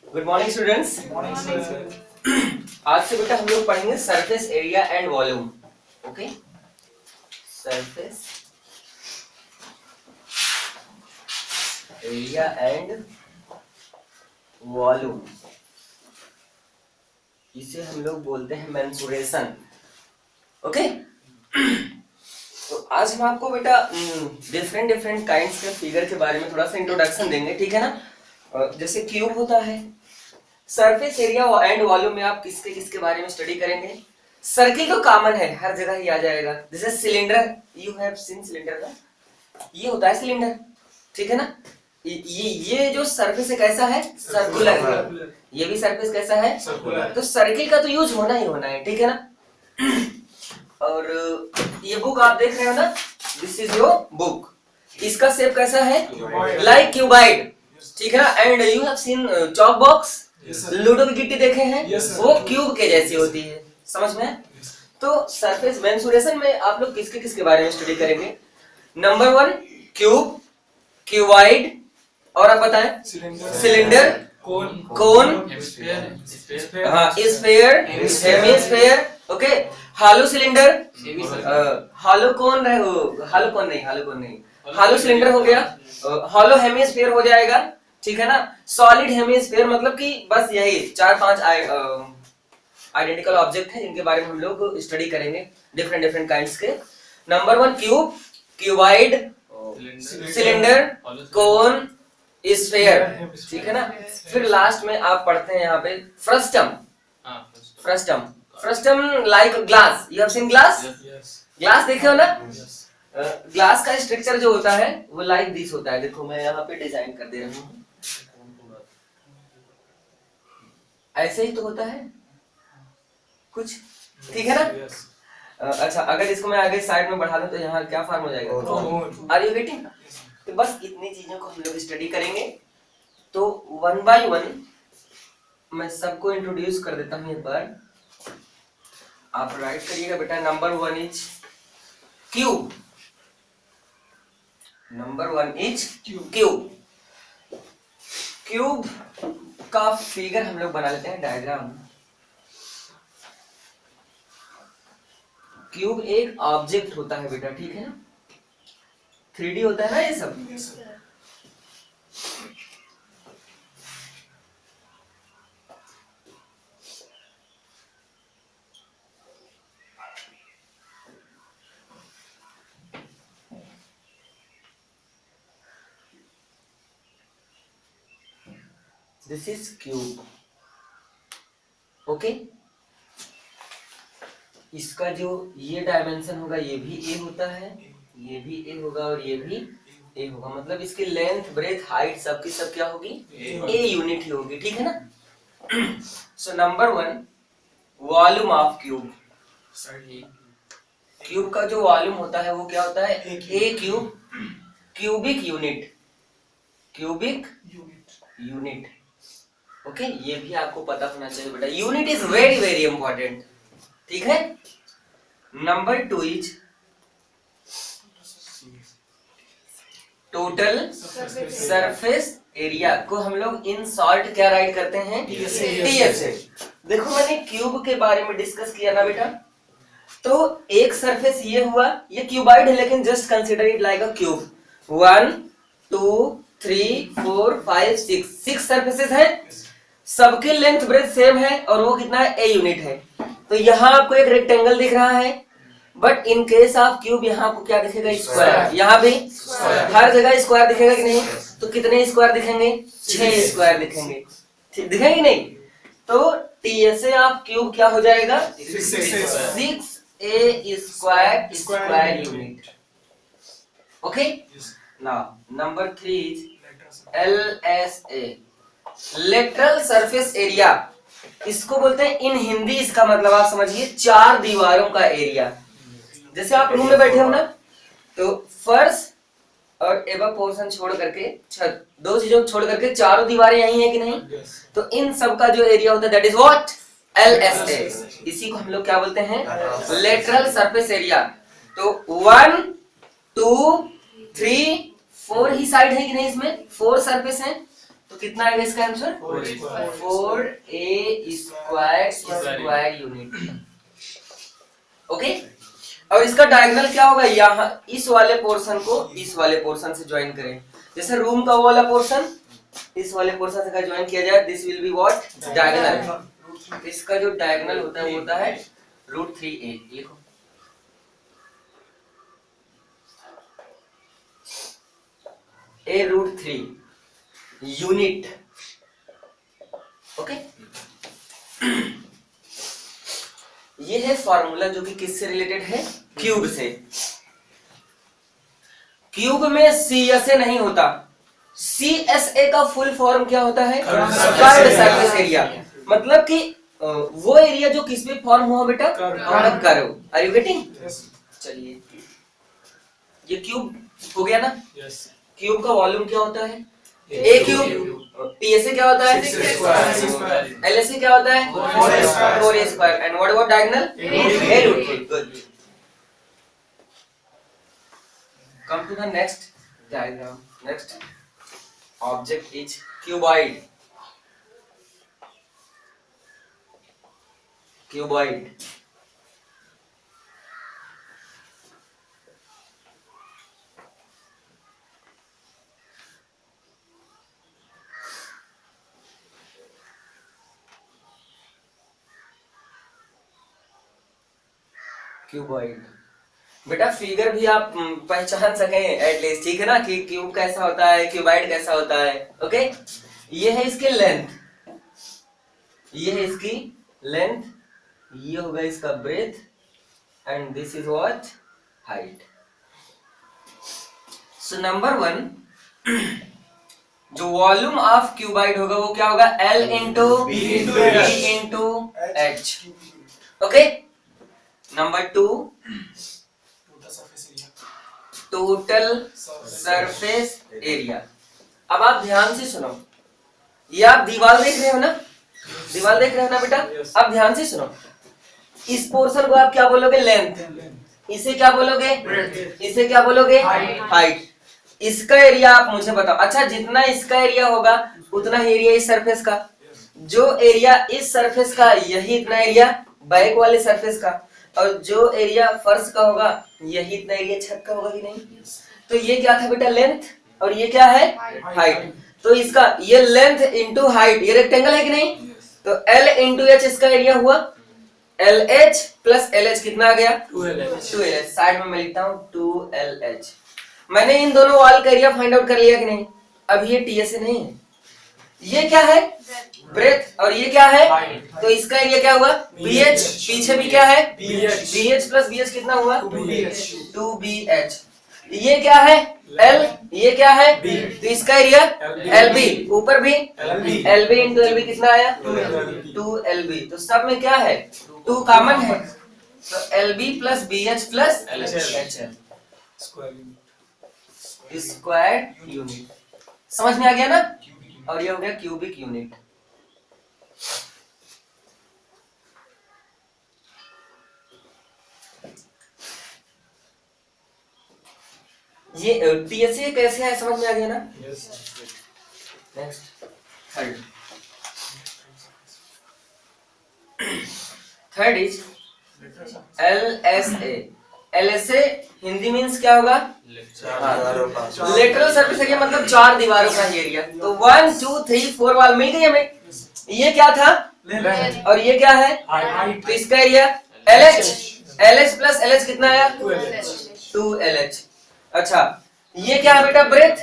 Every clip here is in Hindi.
Good morning students. आज से बेटा हम लोग पढ़ेंगे surface area and volume. Okay, surface area and volume, इसे हम लोग बोलते हैं मेंसुरेशन। ओके, तो आज हम आपको बेटा डिफरेंट काइंड्स के फिगर के बारे में थोड़ा सा इंट्रोडक्शन देंगे, ठीक है ना। जैसे क्यूब होता है, सरफेस एरिया एंड वॉल्यूम में आप किसके बारे में स्टडी करेंगे। सर्किल तो कॉमन है, हर जगह ही आ जाएगा। जैसे cylinder, you have seen cylinder ना, ये होता है सिलेंडर, ठीक है ना। ये जो सरफेस है कैसा है, सर्कुलर है। ये भी सरफेस कैसा है, सर्कुलर। तो सर्किल का तो यूज होना ही होना है, ठीक है ना। और ये बुक आप देख रहे हो ना, दिस इज योर बुक। इसका शेप कैसा है, लाइक क्यूबाइड, ठीक है ना। And you have seen chalk box, ludo की गिट्टी देखे हैं, वो क्यूब के जैसी होती है, समझ में। तो सरफेस मेंसुरेशन में आप लोग किसके बारे में स्टडी करेंगे। नंबर 1 क्यूब, क्यूबाइड, और आप बताएं सिलेंडर, कोन, हाँ स्फीयर, हेमिस्फीयर, ओके, हालो सिलेंडर, हालो कोन नहीं, हालो सिलेंडर हो गया, हालो हेमिस्फीयर हो जाएगा, ठीक है ना। सॉलिड हेमिस्फीयर मतलब कि बस यही 4-5 आइडेंटिकल ऑब्जेक्ट हैं जिनके बारे में हम लोग स्टडी करेंगे, डिफरेंट काइंड्स के। नंबर 1 क्यूब, क्यूबाइड, सिलेंडर, कोन, स्फीयर, ठीक है ना। फिर लास्ट में आप पढ़ते हैं यहाँ पे frustum like glass. You have seen glass, glass देखे हो ना। ग्लास का स्ट्रक्चर जो होता है वो लाइक दिस होता है। देखो मैं यहाँ पे डिजाइन कर दे रहा हूँ, ऐसे ही तो होता है कुछ, ठीक है ना। अच्छा, अगर इसको मैं आगे साइड में बढ़ा दूं तो यहाँ क्या फॉर्म हो जाएगा, आर यू गेटिंग। तो बस इतनी चीजों को हम लोग स्टडी करेंगे। तो 1 बाय 1 मैं सबको इंट्रोड्यूस कर देता हूँ एक बार, आप राइट करिएगा बेटा। Number 1 is cube, number 1 is cube. Cube का फिगर हम लोग बना लेते हैं, डायग्राम। क्यूब एक ऑब्जेक्ट होता है बेटा, ठीक है ना। 3D होता है ना ये सब। This is cube, okay. इसका जो ये डायमेंशन होगा ये भी ए होता है, ये भी ए होगा और ये भी ए होगा। मतलब इसकी लेंथ, ब्रेथ, हाइट सबकी सब क्या होगी, ए यूनिट ही होगी, ठीक है ना। सो number 1 volume of cube. Cube का जो वॉल्यूम होता है वो क्या होता है, ए क्यूब, क्यूबिक यूनिट, ओके। ये भी आपको पता होना चाहिए बेटा, यूनिट इज वेरी इंपॉर्टेंट, ठीक है। Number 2 is total surface area, को हम लोग इन शॉर्ट क्या राइट करते हैं, टीएसए। देखो मैंने क्यूब के बारे में डिस्कस किया ना बेटा, तो एक सरफेस ये हुआ, ये क्यूबाइड है लेकिन just consider it like a cube. 1 2 3 4 5 6 surfaces हैं, सबकी लेंथ ब्रेथ सेम है और वो कितना है, ए यूनिट है। तो यहाँ आपको एक रेक्टेंगल दिख रहा है, but in case of cube यहाँ आपको क्या दिखेगा, स्क्वायर। यहाँ भी हर जगह स्क्वायर दिखेगा कि नहीं, तो कितने स्क्वायर दिखेंगे, 6 स्क्वायर दिखेंगे, ठीक दिखेंगे नहीं। तो टीएसए ऑफ क्यूब क्या हो जाएगा, 6a square unit, okay. Now number 3 is LSA, lateral surface area. इसको बोलते हैं इन हिंदी, इसका मतलब आप समझिए 4 दीवारों का एरिया। जैसे आप रूम में बैठे हो ना, तो फर्श और एबव पोर्शन छोड़ करके, छत, 2 चीजों छोड़ करके चारों दीवारें यही है कि नहीं। तो इन सब का जो एरिया होता है दैट इज व्हाट, LSA। इसी को हम लोग क्या बोलते हैं, लेटरल सरफेस एरिया। तो 1 2 3 4 ही साइड है कि नहीं, इसमें 4 सरफेस हैं, तो कितना आएगा इसका आंसर? 4a² unit. ओके, और इसका डायगोनल क्या होगा? यहाँ इस वाले पोर्शन को इस वाले पोर्शन से ज्वाइन करें, जैसे रूम का वो वाला पोर्शन इस वाले पोर्शन से अगर ज्वाइन किया जाए, this will be what? Diagonal. इसका जो डायगोनल होता है वो होता है √3a। लिखो a√3 यूनिट। ओके, ये है फॉर्मूला जो कि किससे रिलेटेड है? क्यूब से। क्यूब में CSA नहीं होता। CSA का फुल फॉर्म क्या होता है? Curved surface area. मतलब कि वो एरिया जो किस में फॉर्म हुआ बेटा? कर्व। Are you getting? चलिए, ये क्यूब हो गया ना? क्यूब का वॉल्यूम क्या होता है? ए क्यूब। TSA क्या होता है? LSA क्या होता है? 4a²। And what about diagonal? a√3। Good. Come to the next diagram. Next object is cuboid. Cuboid. Cuboid. बेटा फिगर भी आप पहचान सकें एटलीस्ट, ठीक है ना, कि क्यूब कैसा होता है, क्यूबॉइड कैसा होता है। ओके, ये है इसके लेंथ, ये है इसकी लेंथ, ये होगा इसका breadth, and this is what? Height. So number 1, जो वॉल्यूम ऑफ क्यूबॉइड होगा वो क्या होगा? L into B into H। Okay, number 2, total surface area. अब आप ध्यान से सुनो, ये आप दीवार देख रहे हो ना? दीवार देख रहे हो ना बेटा? अब ध्यान से सुनो, इस पोर्शन को आप क्या बोलोगे? लेंथ। इसे क्या बोलोगे? इसे क्या बोलोगे? हाइट। इसका एरिया आप मुझे बताओ। अच्छा, जितना इसका एरिया होगा उतना ही एरिया इस सरफेस का। जो एरिया इस सरफेस का, यही इतना एरिया बैक वाले सरफेस का, और जो एरिया फर्श का होगा यही इतना एरिया छत का होगा कि नहीं? तो ये क्या था बेटा? लेंथ, और ये क्या है? हाइट। तो इसका ये लेंथ इंटू हाइट, ये रेक्टेंगल है कि नहीं? तो L इंटू H इसका एरिया हुआ, LH प्लस LH कितना आ गया? 2LH। साइड में मैं लिखता हूँ 2LH। मैंने इन दोनों वॉल का एरिया फाइंड आउट कर लिया कि नहीं? अब ये TSA नहीं है, ये क्या है? ब्रेथ, और ये क्या है? तो इसका एरिया क्या हुआ? BH। पीछे भी क्या है? BH प्लस BH कितना हुआ? 2BH। ये क्या है? L, ये क्या है? तो इसका एरिया LB, ऊपर भी LB इंटू LB कितना आया? 2LB। तो सब में क्या है? 2 कॉमन है, तो LB plus BH plus HL square unit. समझ में आ गया ना? और ये हो गया क्यूबिक यूनिट। ये TSA कैसे है, समझ में आ गया ना? Next, third is LSA। LSA Hindi means क्या होगा? लेटरल सरफेस एरिया, मतलब 4 दीवारों का एरिया। तो 1 2 3 4 वाल मिल गई हमें। ये क्या था? और ये क्या है? तो इसका एरिया LH प्लस LH कितना आया? 2LH। अच्छा, ये क्या है बेटा? ब्रेथ।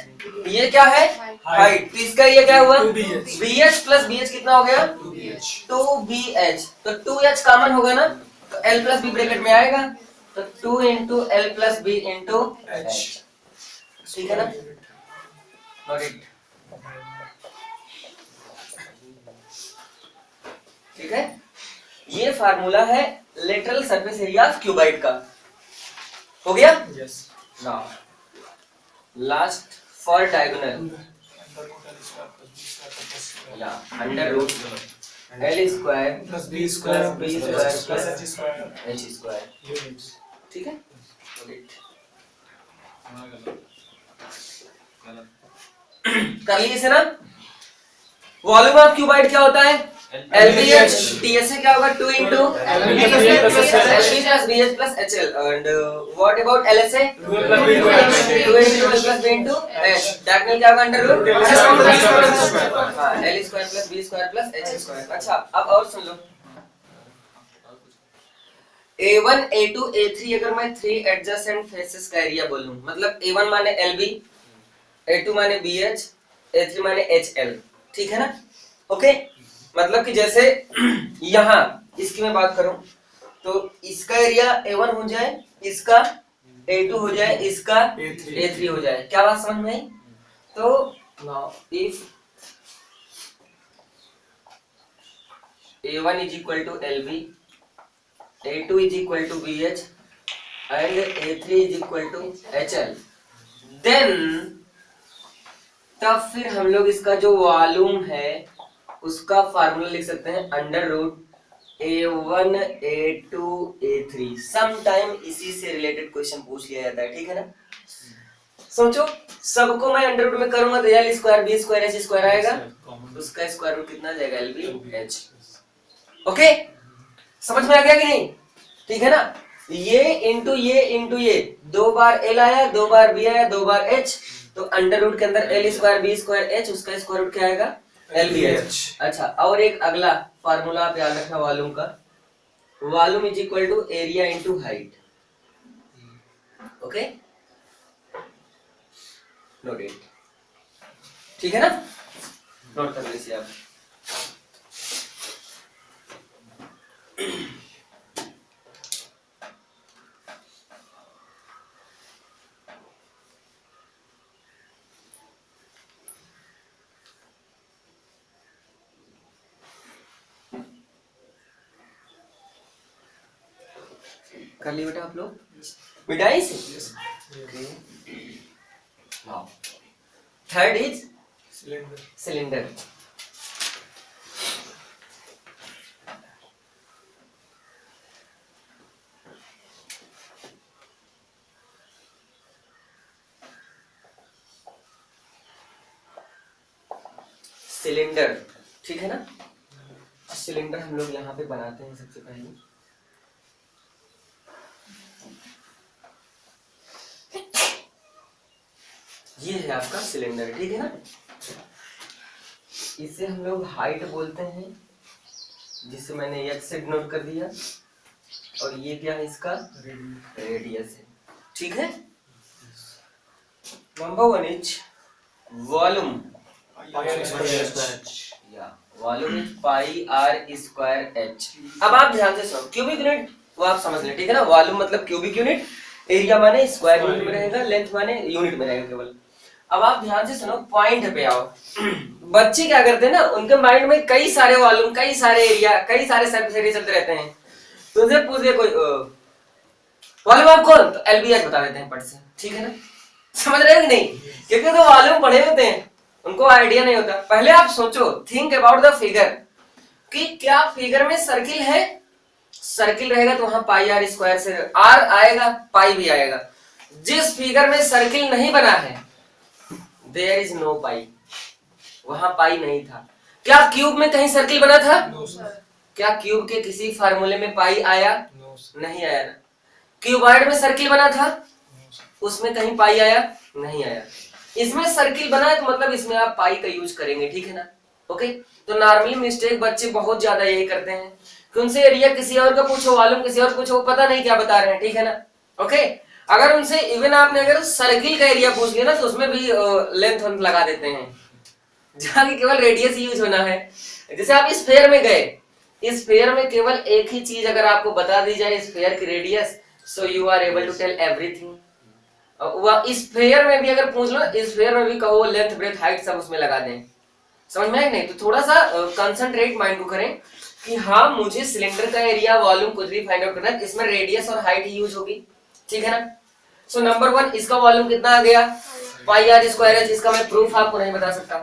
ये क्या है? हाइट। तो इसका ये क्या हुआ? BH प्लस BH कितना हो गया? 2BH। तो 2H कॉमन होगा ना, तो L प्लस B ब्रैकेट में आएगा, तो 2 into L plus B into H। ठीक है ना? Note it. ठीक है, ये फार्मूला है lateral surface area of cuboid का। हो गया? नाउ लास्ट फॉर डायगोनल, या under root L square plus B square plus H square. ठीक है, कर लिए इसे ना? वॉल्यूम ऑफ क्यूबाइड क्या होता है? LBH। TSA क्या होगा? 2 into LB plus BH plus HL। and what about LSA? 2 into L plus B into H। Diagonal क्या होगा? Under root L square plus B square plus H square. अच्छा अब और सुन लो, A1 A2 A3 अगर मैं 3 एडजेसेंट फेसेस का एरिया बोलूं, मतलब A1 माने LB, A2 माने BH, A3 माने HL, ठीक है ना? ओके, मतलब कि जैसे यहाँ इसकी मैं बात करूं तो इसका एरिया A1 हो जाए, इसका A2 हो जाए, इसका A3 हो जाए। क्या बात समझ में आई? तो now if A1 is equal to LB, A2 is equal to BH and A3 is equal to HL, then तब फिर हम लोग इसका जो वॉल्यूम है उसका फार्मूला लिख सकते हैं under root A1 A2 A3। Sometime इसी से रिलेटेड क्वेश्चन पूछ लिया जाता है, ठीक है ना? सोचो सबको मैं अंडर रूट में करूंगा तो L square B square H square आएगा, उसका स्क्वायर रूट कितना जाएगा? LBH। ओके, समझ में आ गया कि नहीं? ठीक है ना? ये इंटू ये 2 बार L आया, 2 बार B आया, 2 बार H, तो अंडर रूट के अंदर L square B square H, उसका स्क्वायर रूट क्या आएगा? LBH। अच्छा और एक अगला फार्मूला आप याद रखना वॉल्यूम का, volume is equal to area into height. Okay, note it, ठीक है ना? नोट कर लीजिए आप। कर ली बेटा आप लोग? मिटाई से? Now third is cylinder. Cylinder, ठीक है ना? सिलेंडर हम लोग यहाँ पे बनाते हैं सबसे पहले। ये है आपका सिलेंडर, ठीक है ना? इसे हम लोग हाइट बोलते हैं, जिसे मैंने H से डिनोट कर दिया, और ये क्या है? इसका रेडियस है, ठीक है? Number 1 is volume, volume is pi are square H। अब आप ध्यान से सुनो, क्यूबिक यूनिट वो आप समझ लें, ठीक है ना? वॉल्यूम मतलब क्यूबिक यूनिट, एरिया माने स्क्वायर यूनिट में रहेगा, लेंथ माने यूनिट में रहेगा केवल। अब आप ध्यान से सुनो, पॉइंट पे आओ। बच्चे क्या करते हैं ना, उनके माइंड में कई सारे वॉल्यूम, कई सारे एरिया, कई सारे सरफेस एरिया चलते रहते हैं। तो उनसे पूछ दे कोई वॉल्यूम आप कौन, तो LBH बता देते हैं पट से, ठीक है ना? समझ रहे हो कि नहीं? क्योंकि तो वॉल्यूम पढ़े होते हैं, उनको आइडिया नहीं होता। पहले आप सोचो, थिंक अबाउट द फिगर, कि क्या फिगर में सर्किल है? सर्किल रहेगा तो वहां पाई आर स्क्वायर से आर आएगा, पाई भी आएगा। जिस फिगर में सर्किल नहीं बना है देयर इज नो पाई, वहां पाई नहीं था। क्या क्यूब में कहीं सर्किल बना था? क्या क्यूब के किसी फार्मूले में पाई आया? नहीं आया ना। क्यूबॉइड में सर्किल बना था, उसमें कहीं पाई आया? नहीं आया। इसमें सर्किल बना है तो मतलब इसमें आप पाई का यूज करेंगे, ठीक है ना? ओके, तो नॉर्मली मिस्टेक बच्चे बहुत ज्यादा यही करते हैं कि उनसे एरिया किसी और का पूछो, वॉल्यूम किसी और पूछो, पता नहीं क्या बता रहे हैं, ठीक है ना? ओके, अगर उनसे इवन आपने अगर सर्किल का एरिया पूछ लिया ना तो उसमें भी लेंथ लगा देते हैं, जहाँ की केवल रेडियस यूज होना है। जैसे आप इस स्फीयर में गए, इस स्फीयर में केवल एक ही चीज अगर आपको बता दी जाए, स्फीयर की radius, so you are able to tell everything. इस स्फीयर में भी अगर पूछ लो, इस स्फीयर में भी कहो लेंथ ब्रेथ हाइट सब उसमें लगा दें, समझ में आया नहीं? तो थोड़ा सा कंसंट्रेट माइंड को करें कि हाँ मुझे सिलेंडर का एरिया, वॉल्यूम कुछ भी फाइंड आउट करना है, इसमें रेडियस और हाइट ही यूज होगी, ठीक है ना? सो नंबर 1 इसका वॉल्यूम कितना आ गया? पाई आर स्क्वायर H। इसका मैं प्रूफ आपको नहीं बता सकता,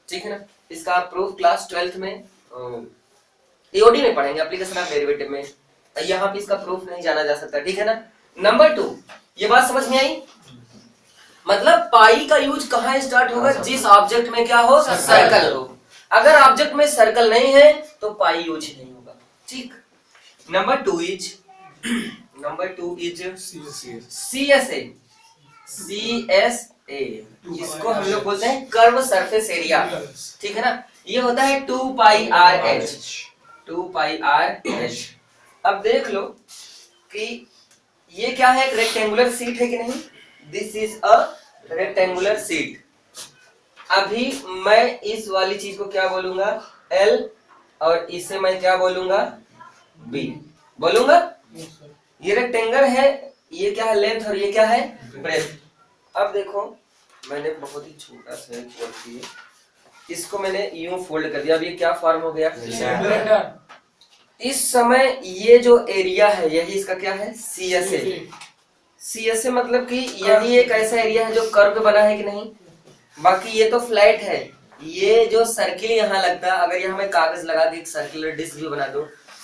ठीक है ना? इसका आप प्रूफ क्लास 12th में एओडी में पढ़ेंगे, एप्लीकेशन ऑफ डेरिवेटिव में। यहाँ पे इसका प्रूफ नहीं जाना जा सकता, ठीक है ना? नंबर 2, ये बात समझ में आई? मतलब पाई का यूज कहाँ स्टार्ट होगा? जिस ऑब्जेक्ट में क्या हो? सर्कल हो। अगर ऑब्जेक्ट में सर्कल नहीं है तो पाई यूज नहीं होगा। ठीक। Number two is CSA। इसको हम लोग बोलते हैं कर्व सरफेस एरिया। ठीक है ना। ये होता है 2 पाई आर एच। अब देख लो कि ये क्या है, एक रेक्टेंगुलर सीट है कि नहीं। This is a rectangular seat. अभी मैं इस वाली चीज को क्या बोलूंगा, L, और इसे मैं क्या बोलूंगा, B बोलूंगा। ये रेक्टेंगल है, ये क्या है, लेंथ, और ये क्या है, ब्रेथ। अब देखो मैंने बहुत ही छोटा सा फोल्ड किया, इसको मैंने यूं फोल्ड कर दिया। अब ये क्या फॉर्म हो गया, इस समय ये जो एरिया है यही इसका क्या है, CSA मतलब कि यही एक ऐसा एरिया है जो कर्व बना है कि नहीं। बाकी ये तो फ्लैट है। ये जो सर्किल यहाँ लगता है, अगर यहाँ मैं कागज लगा के एक सर्कुलर डिस्क भी बना दूं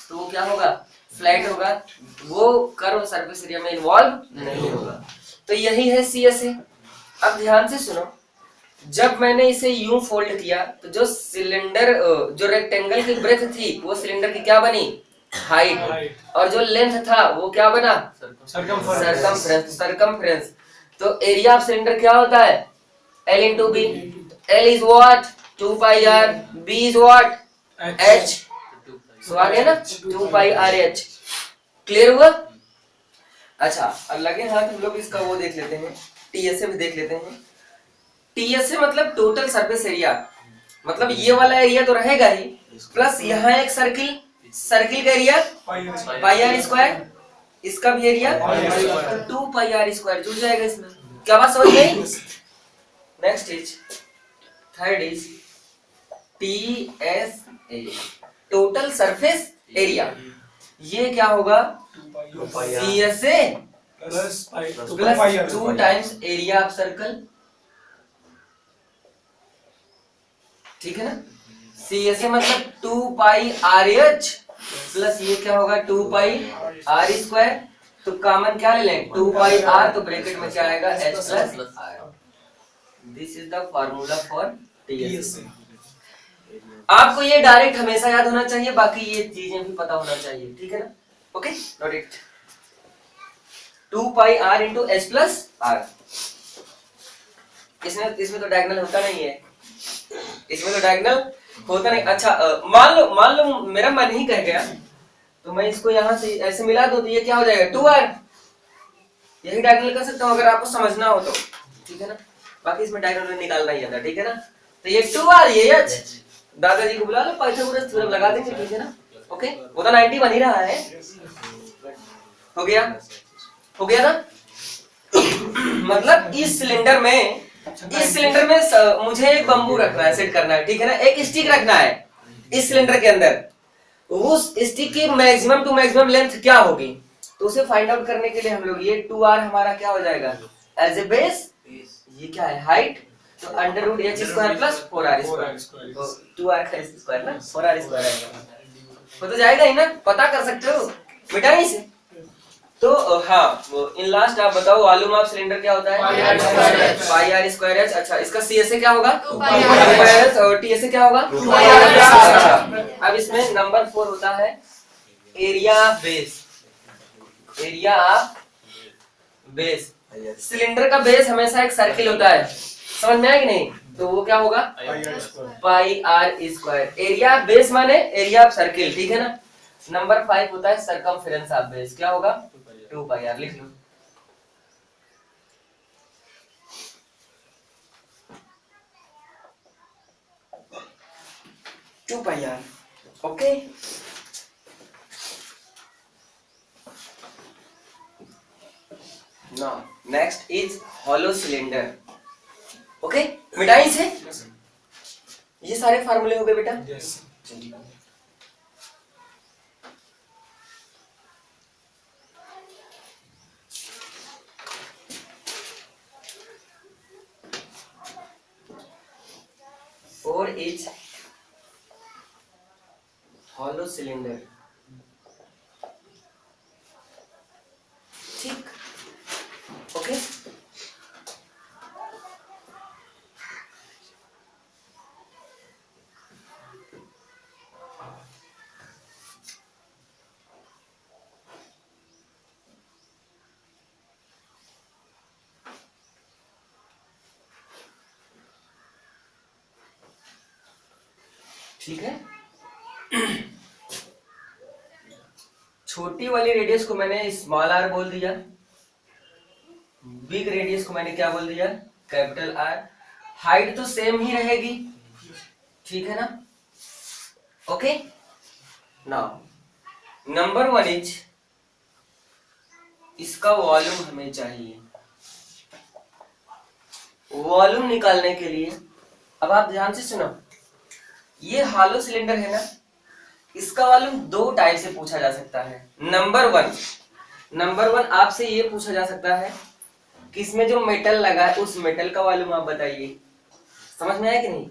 तो वो क्या होगा, फ्लैट होगा, वो कर्व सरफेस एरिया में इन्वॉल्व नहीं होगा। तो यही है CSA। अब ध्यान से सुनो, जब मैंने इसे यूं फोल्ड किया तो जो सिलेंडर, जो रेक्टेंगल की ब्रेथ थी वो सिलेंडर की क्या बनी, हाइट, और जो लेंथ था वो क्या बना, सरकमफ्रेंस। तो एरिया ऑफ सिलेंडर क्या होता है, L into B। L is what, 2 pi r, B is what, h। तो आ गया ना, 2 pi r h। क्लियर हुआ। अच्छा, अब लगे हाथ हम लोग इसका वो देख लेते हैं, TSA भी देख लेते हैं। TSA मतलब टोटल सरफेस एरिया, मतलब ये वाला एरिया तो रहेगा ही, प्लस यहाँ एक सर्किल का एरिया पाई आर स्क्वायर, इसका भी एरिया 2 पाई आर स्क्वायर जुड़ जाएगा इसमें। क्या बात समझ गई। Next is third is TSA, total surface area. ये क्या होगा, CSA plus 2 times area of circle. ठीक है ना। CSA मतलब 2 पाई RH प्लस ये क्या होगा, 2 पाई R स्क्वायर। तो कॉमन क्या ले लें, 2 पाई R, तो ब्रैकेट में क्या आएगा, H plus R। This is the formula for TSA। आपको ये डायरेक्ट हमेशा याद होना चाहिए, बाकी ये चीजें भी पता होना चाहिए। ठीक है ना। Okay, note it. 2 pi R into H plus R। इसमें तो डायगोनल होता नहीं है, इसमें तो डायगोनल होता नहीं। अच्छा, मान लो मेरा मन ही कह गया तो मैं इसको यहाँ से ऐसे मिला दूं तो ये क्या हो जाएगा, 2R। यही डायगोनल कर सकता हूँ अगर आपको समझना हो तो। ठीक है ना। बाकी इसमें डायगोनल निकालना ही आता। ठीक है ना। तो ये 2R, ये H, दादाजी को बुला लो, पाइथागोरस थ्योरम लगा देंगे। ठीक है ना। ओके, वो तो 90 बन ही रहा है। हो गया ना। मतलब इस सिलेंडर में मुझे एक बम्बू रखना है, सेट करना है। ठीक है ना। एक स्टिक रखना है इस सिलेंडर के अंदर। उस स्टिक की मैक्सिमम टू मैक्सिमम लेंथ क्या होगी, तो उसे फाइंड आउट करने के लिए हम लोग, ये 2R हमारा क्या हो जाएगा एज ए बेस, ये क्या है हाइट, तो under root H square plus 4R square. तो 2R का स्क्वायर ना 4R स्क्वायर आएगा। हो तो जाएगा ही ना, पता कर सकते हो बेटा इसे। तो हाँ, इन लास्ट आप बताओ वॉल्यूम ऑफ सिलेंडर क्या होता है, पाई आर स्क्वायर एच। अच्छा, इसका CSA क्या होगा, 2 पाई आर, और TSA क्या होगा, 2 पाई आर। अच्छा, अब इसमें नंबर 4 होता है area of base. Area of base, cylinder का बेस हमेशा एक सर्किल होता है, समझ में आया कि नहीं। तो वो क्या होगा, pi are square. Area of base माने एरिया ऑफ सर्किल। ठीक है ना। नंबर 5 होता है सरकमफेरेंस ऑफ बेस, क्या होगा, 2 पाई आर। लिख लो। Two pi r. Okay, now next is hollow cylinder. Okay, मिटाई से ये सारे फार्मूले हो गए बेटा। Four is hollow cylinder. ठीक, ओके। ठीक है। छोटी वाली रेडियस को मैंने स्मॉल आर बोल दिया, बिग रेडियस को मैंने क्या बोल दिया, कैपिटल आर। हाइट तो सेम ही रहेगी, ठीक है ना। ओके, नाउ नंबर 1 इज, इसका वॉल्यूम हमें चाहिए। वॉल्यूम निकालने के लिए अब आप ध्यान से सुनो, ये हॉलो सिलेंडर है ना, इसका वॉल्यूम 2 टाइप से पूछा जा सकता है। नंबर वन आपसे ये पूछा जा सकता है कि इसमें जो मेटल लगा है उस मेटल का वॉल्यूम आप बताइए। समझ में आया कि नहीं?